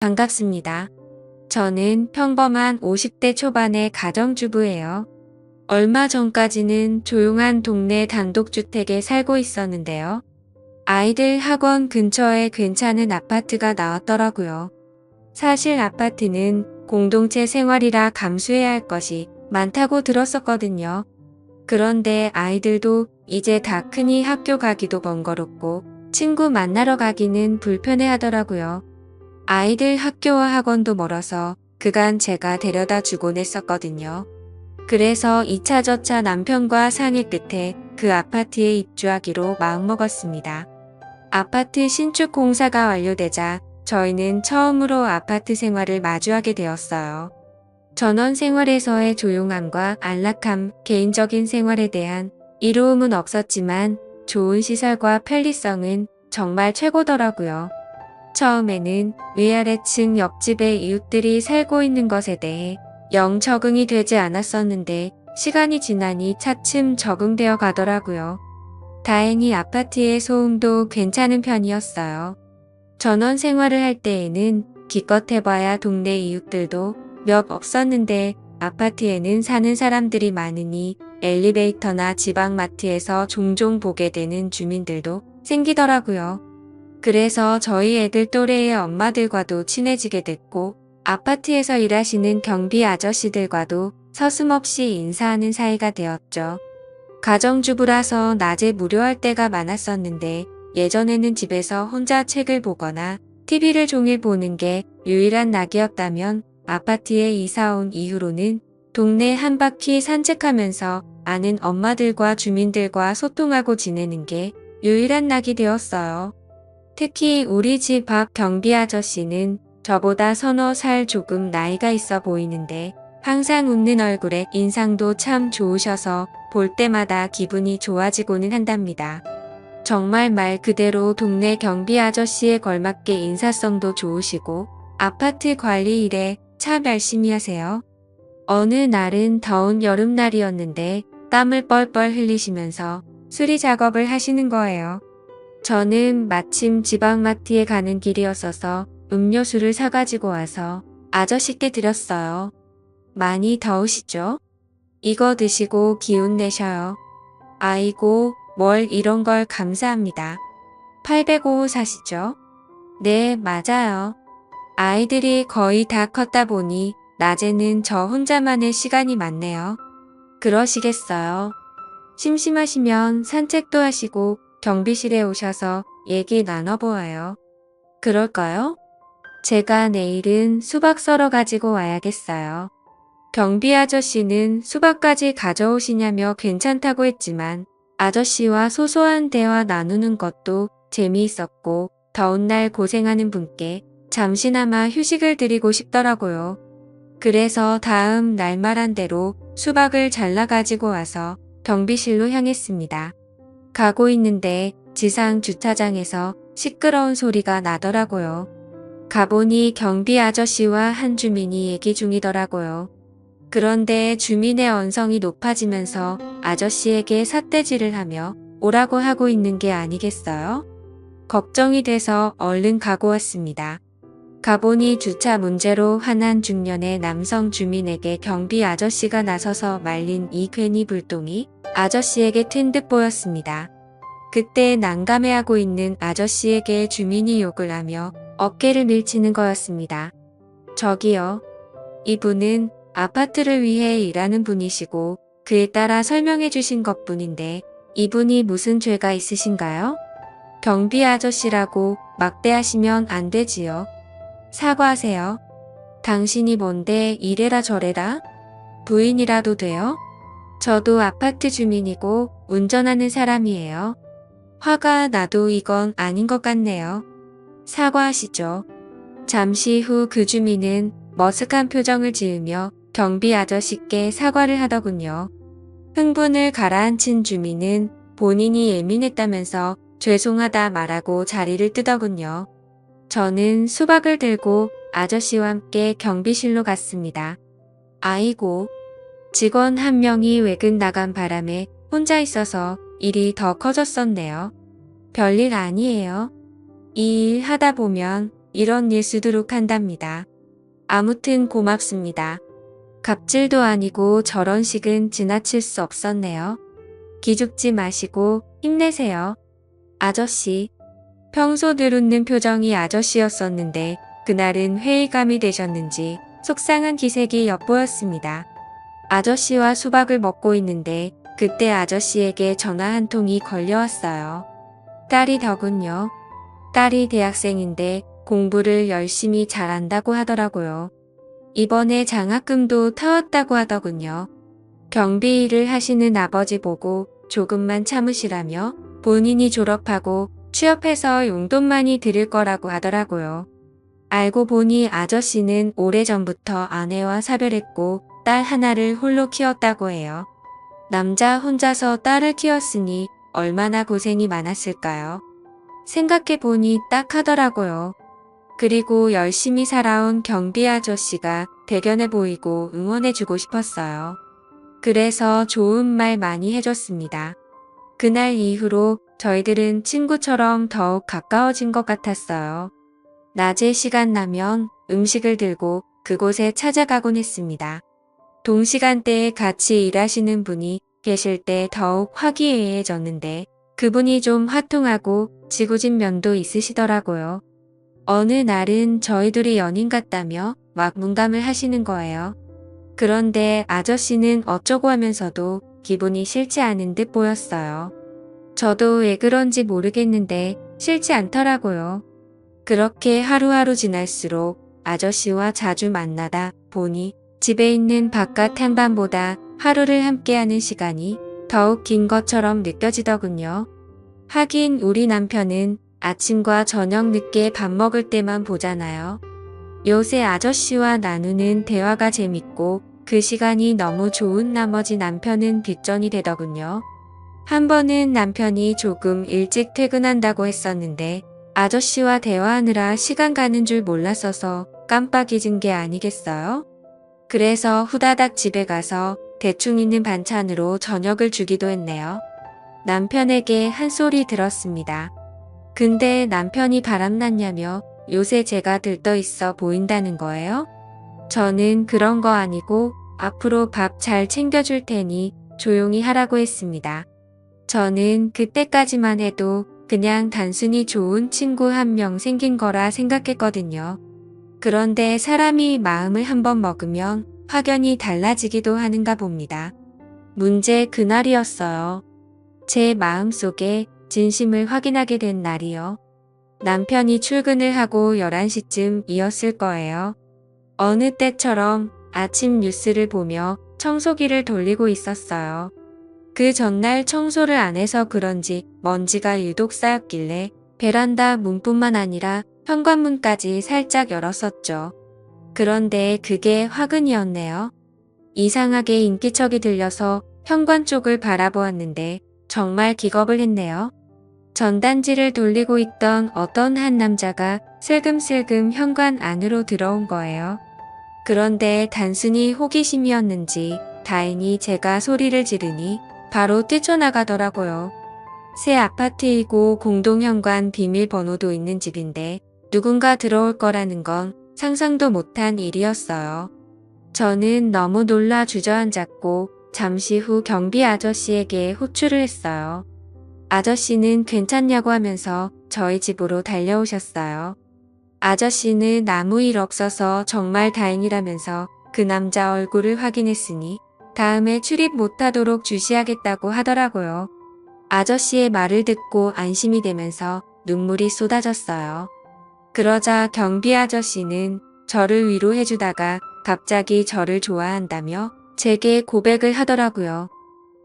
반갑습니다. 저는 평범한 50대 초반의 가정주부예요. 얼마 전까지는 조용한 동네 단독주택에 살고 있었는데요. 아이들 학원 근처에 괜찮은 아파트가 나왔더라고요. 사실 아파트는 공동체 생활이라 감수해야 할 것이 많다고 들었었거든요. 그런데 아이들도 이제 다 크니 학교 가기도 번거롭고 친구 만나러 가기는 불편해 하더라고요. 아이들 학교와 학원도 멀어서 그간 제가 데려다 주곤 했었거든요. 그래서 이차저차 남편과 상의 끝에 그 아파트에 입주하기로 마음먹었습니다. 아파트 신축 공사가 완료되자 저희는 처음으로 아파트 생활을 마주하게 되었어요. 전원 생활에서의 조용함과 안락함, 개인적인 생활에 대한 이로움은 없었지만 좋은 시설과 편리성은 정말 최고더라고요. 처음에는 위아래층 옆집에 이웃들이 살고 있는 것에 대해 영 적응이 되지 않았었는데 시간이 지나니 차츰 적응되어 가더라고요. 다행히 아파트의 소음도 괜찮은 편이었어요. 전원 생활을 할 때에는 기껏 해봐야 동네 이웃들도 몇 없었는데 아파트에는 사는 사람들이 많으니 엘리베이터나 지방마트에서 종종 보게 되는 주민들도 생기더라고요. 그래서 저희 애들 또래의 엄마들과도 친해지게 됐고 아파트에서 일하시는 경비 아저씨들과도 서슴없이 인사하는 사이가 되었죠. 가정주부라서 낮에 무료할 때가 많았었는데 예전에는 집에서 혼자 책을 보거나 TV를 종일 보는 게 유일한 낙이었다면 아파트에 이사 온 이후로는 동네 한 바퀴 산책하면서 아는 엄마들과 주민들과 소통하고 지내는 게 유일한 낙이 되었어요. 특히 우리 집 앞 경비 아저씨는 저보다 서너 살 조금 나이가 있어 보이는데 항상 웃는 얼굴에 인상도 참 좋으셔서 볼 때마다 기분이 좋아지고는 한답니다. 정말 말 그대로 동네 경비 아저씨에 걸맞게 인사성도 좋으시고 아파트 관리 일에 참 열심히 하세요. 어느 날은 더운 여름날이었는데 땀을 뻘뻘 흘리시면서 수리 작업을 하시는 거예요. 저는 마침 지방마트에 가는 길이었어서 음료수를 사가지고 와서 아저씨께 드렸어요. 많이 더우시죠? 이거 드시고 기운 내셔요. 아이고, 뭘 이런 걸 감사합니다. 805 사시죠? 네, 맞아요. 아이들이 거의 다 컸다 보니 낮에는 저 혼자만의 시간이 많네요. 그러시겠어요. 심심하시면 산책도 하시고 경비실에 오셔서 얘기 나눠보아요. 그럴까요? 제가 내일은 수박 썰어 가지고 와야겠어요. 경비 아저씨는 수박까지 가져오시냐며 괜찮다고 했지만 아저씨와 소소한 대화 나누는 것도 재미있었고 더운 날 고생하는 분께 잠시나마 휴식을 드리고 싶더라고요. 그래서 다음 날 말한 대로 수박을 잘라 가지고 와서 경비실로 향했습니다. 가고 있는데 지상 주차장에서 시끄러운 소리가 나더라고요. 가보니 경비 아저씨와 한 주민이 얘기 중이더라고요. 그런데 주민의 언성이 높아지면서 아저씨에게 삿대질을 하며 오라고 하고 있는 게 아니겠어요? 걱정이 돼서 얼른 가고 왔습니다. 가보니 주차 문제로 화난 중년의 남성 주민에게 경비 아저씨가 나서서 말린 이 괜히 불똥이 아저씨에게 튄 듯 보였습니다. 그때 난감해하고 있는 아저씨에게 주민이 욕을 하며 어깨를 밀치는 거였습니다. 저기요. 이분은 아파트를 위해 일하는 분이시고 그에 따라 설명해 주신 것뿐인데 이분이 무슨 죄가 있으신가요? 경비 아저씨라고 막대하시면 안 되지요. 사과하세요. 당신이 뭔데 이래라 저래라? 부인이라도 돼요? 저도 아파트 주민이고 운전하는 사람이에요. 화가 나도 이건 아닌 것 같네요. 사과하시죠. 잠시 후 그 주민은 머쓱한 표정을 지으며 경비 아저씨께 사과를 하더군요. 흥분을 가라앉힌 주민은 본인이 예민했다면서 죄송하다 말하고 자리를 뜨더군요. 저는 수박을 들고 아저씨와 함께 경비실로 갔습니다. 아이고, 직원 한 명이 외근 나간 바람에 혼자 있어서 일이 더 커졌었네요. 별일 아니에요. 이 일 하다 보면 이런 일 쓰도록 한답니다. 아무튼 고맙습니다. 갑질도 아니고 저런 식은 지나칠 수 없었네요. 기죽지 마시고 힘내세요. 아저씨. 평소 늘웃는 표정이 아저씨였었는데 그날은 회의감이 되셨는지 속상한 기색이 엿보였습니다. 아저씨와 수박을 먹고 있는데 그때 아저씨에게 전화 한 통이 걸려왔어요. 딸이더군요. 딸이 대학생인데 공부를 열심히 잘한다고 하더라고요. 이번에 장학금도 타왔다고 하더군요. 경비 일을 하시는 아버지 보고 조금만 참으시라며 본인이 졸업하고 취업해서 용돈만이 드릴 거라고 하더라고요. 알고 보니 아저씨는 오래전부터 아내와 사별했고 딸 하나를 홀로 키웠다고 해요. 남자 혼자서 딸을 키웠으니 얼마나 고생이 많았을까요? 생각해보니 딱 하더라고요. 그리고 열심히 살아온 경비 아저씨가 대견해 보이고 응원해주고 싶었어요. 그래서 좋은 말 많이 해줬습니다. 그날 이후로 저희들은 친구처럼 더욱 가까워진 것 같았어요. 낮에 시간 나면 음식을 들고 그곳에 찾아가곤 했습니다. 동시간대에 같이 일하시는 분이 계실 때 더욱 화기애애해졌는데 그분이 좀 화통하고 지구진 면도 있으시더라고요. 어느 날은 저희 둘이 연인 같다며 막 문감을 하시는 거예요. 그런데 아저씨는 어쩌고 하면서도 기분이 싫지 않은 듯 보였어요. 저도 왜 그런지 모르겠는데 싫지 않더라고요. 그렇게 하루하루 지날수록 아저씨와 자주 만나다 보니 집에 있는 바깥 한밤보다 하루를 함께하는 시간이 더욱 긴 것처럼 느껴지더군요. 하긴 우리 남편은 아침과 저녁 늦게 밥 먹을 때만 보잖아요. 요새 아저씨와 나누는 대화가 재밌고 그 시간이 너무 좋은 나머지 남편은 뒷전이 되더군요. 한 번은 남편이 조금 일찍 퇴근한다고 했었는데 아저씨와 대화하느라 시간 가는 줄 몰랐어서 깜빡 잊은 게 아니겠어요? 그래서 후다닥 집에 가서 대충 있는 반찬으로 저녁을 주기도 했네요. 남편에게 한 소리 들었습니다. 근데 남편이 바람났냐며 요새 제가 들떠 있어 보인다는 거예요? 저는 그런 거 아니고 앞으로 밥 잘 챙겨줄 테니 조용히 하라고 했습니다. 저는 그때까지만 해도 그냥 단순히 좋은 친구 한 명 생긴 거라 생각했거든요. 그런데 사람이 마음을 한번 먹으면 확연히 달라지기도 하는가 봅니다. 문제 그날이었어요. 제 마음속에 진심을 확인하게 된 날이요. 남편이 출근을 하고 11시쯤이었을 거예요. 어느 때처럼 아침 뉴스를 보며 청소기를 돌리고 있었어요. 그 전날 청소를 안 해서 그런지 먼지가 유독 쌓였길래 베란다 문뿐만 아니라 현관문까지 살짝 열었었죠. 그런데 그게 화근이었네요. 이상하게 인기척이 들려서 현관 쪽을 바라보았는데 정말 기겁을 했네요. 전단지를 돌리고 있던 어떤 한 남자가 슬금슬금 현관 안으로 들어온 거예요. 그런데 단순히 호기심이었는지 다행히 제가 소리를 지르니 바로 뛰쳐나가더라고요. 새 아파트이고 공동현관 비밀번호도 있는 집인데 누군가 들어올 거라는 건 상상도 못한 일이었어요. 저는 너무 놀라 주저앉았고 잠시 후 경비 아저씨에게 호출을 했어요. 아저씨는 괜찮냐고 하면서 저희 집으로 달려오셨어요. 아저씨는 아무 일 없어서 정말 다행이라면서 그 남자 얼굴을 확인했으니 다음에 출입 못하도록 주시하겠다고 하더라고요. 아저씨의 말을 듣고 안심이 되면서 눈물이 쏟아졌어요. 그러자 경비 아저씨는 저를 위로해주다가 갑자기 저를 좋아한다며 제게 고백을 하더라고요.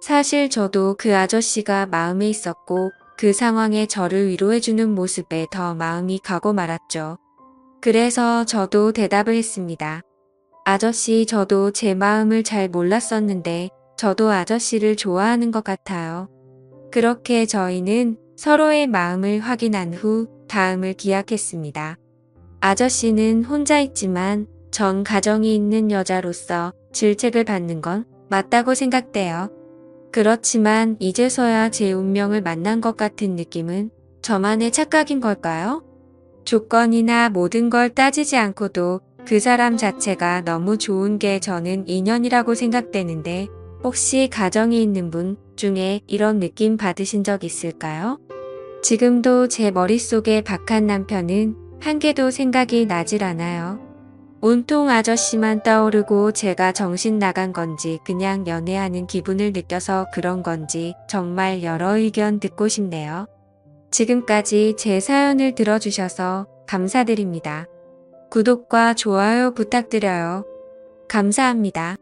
사실 저도 그 아저씨가 마음에 있었고 그 상황에 저를 위로해주는 모습에 더 마음이 가고 말았죠. 그래서 저도 대답을 했습니다. 아저씨, 저도 제 마음을 잘 몰랐었는데 저도 아저씨를 좋아하는 것 같아요. 그렇게 저희는 서로의 마음을 확인한 후 다음을 기약했습니다. 아저씨는 혼자 있지만 전 가정이 있는 여자로서 질책을 받는 건 맞다고 생각돼요. 그렇지만 이제서야 제 운명을 만난 것 같은 느낌은 저만의 착각인 걸까요? 조건이나 모든 걸 따지지 않고도 그 사람 자체가 너무 좋은 게 저는 인연이라고 생각되는데 혹시 가정이 있는 분 중에 이런 느낌 받으신 적 있을까요? 지금도 제 머릿속에 박한 남편은 한 개도 생각이 나질 않아요. 온통 아저씨만 떠오르고 제가 정신 나간 건지 그냥 연애하는 기분을 느껴서 그런 건지 정말 여러 의견 듣고 싶네요. 지금까지 제 사연을 들어주셔서 감사드립니다. 구독과 좋아요 부탁드려요. 감사합니다.